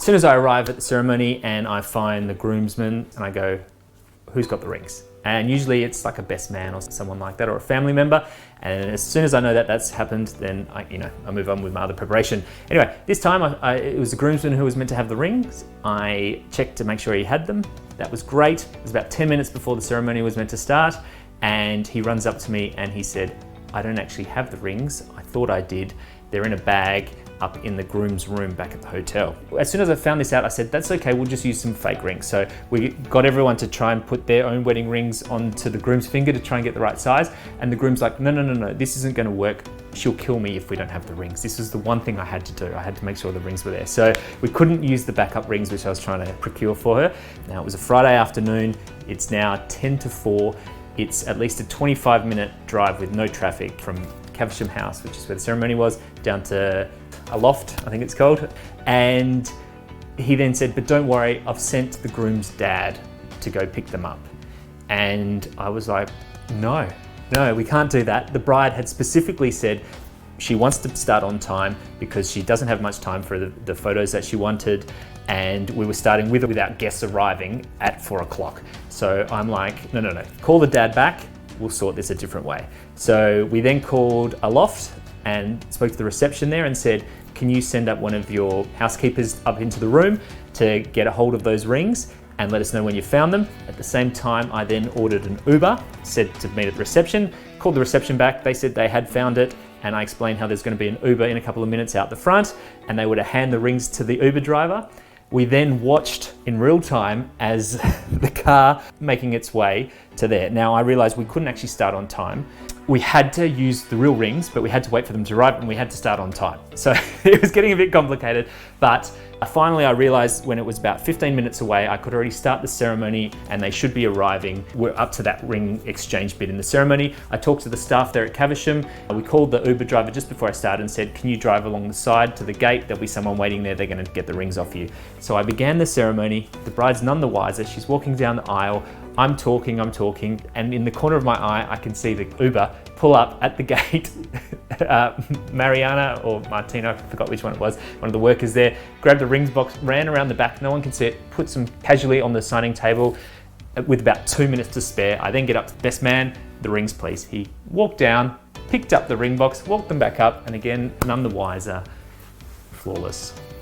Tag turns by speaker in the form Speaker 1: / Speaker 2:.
Speaker 1: soon as I arrive at the ceremony and I find the groomsmen and I go, who's got the rings? And usually it's like a best man or someone like that, or a family member. And as soon as I know that that's happened, then I move on with my other preparation. Anyway, this time it was the groomsman who was meant to have the rings. I checked to make sure he had them. That was great. It was about 10 minutes before the ceremony was meant to start. And he runs up to me and he said, I don't actually have the rings. I thought I did. They're in a bag up in the groom's room back at the hotel. As soon as I found this out, I said, that's okay, we'll just use some fake rings. So we got everyone to try and put their own wedding rings onto the groom's finger to try and get the right size. And the groom's like, no, this isn't gonna work. She'll kill me if we don't have the rings. This was the one thing I had to do. I had to make sure the rings were there. So we couldn't use the backup rings, which I was trying to procure for her. Now it was a Friday afternoon. It's now 10 to 4. It's at least a 25-minute drive with no traffic from Caversham House, which is where the ceremony was, down to a loft, I think it's called. And he then said, but don't worry, I've sent the groom's dad to go pick them up. And I was like, no, we can't do that. The bride had specifically said she wants to start on time because she doesn't have much time for the photos that she wanted. And we were starting with or without guests arriving at 4 o'clock. So I'm like, no, call the dad back. We'll sort this a different way. So we then called a loft and spoke to the reception there and said, can you send up one of your housekeepers up into the room to get a hold of those rings and let us know when you found them. At the same time, I then ordered an Uber, said to meet at the reception, called the reception back. They said they had found it. And I explained how there's going to be an Uber in a couple of minutes out the front, and they were to hand the rings to the Uber driver. We then watched in real time as the car making its way to there. Now I realized we couldn't actually start on time. We had to use the real rings, but we had to wait for them to arrive and we had to start on time. So it was getting a bit complicated, but finally I realized when it was about 15 minutes away, I could already start the ceremony and they should be arriving. We're up to that ring exchange bit in the ceremony. I talked to the staff there at Caversham. We called the Uber driver just before I started and said, can you drive along the side to the gate? There'll be someone waiting there. They're gonna get the rings off you. So I began the ceremony. The bride's none the wiser. She's walking down the aisle. I'm talking, and in the corner of my eye, I can see the Uber pull up at the gate. Mariana or Martina, I forgot which one it was, one of the workers there, grabbed the rings box, ran around the back, no one can see it, put some casually on the signing table with about 2 minutes to spare. I then get up to the best man, the rings please. He walked down, picked up the ring box, walked them back up, and again, none the wiser, flawless.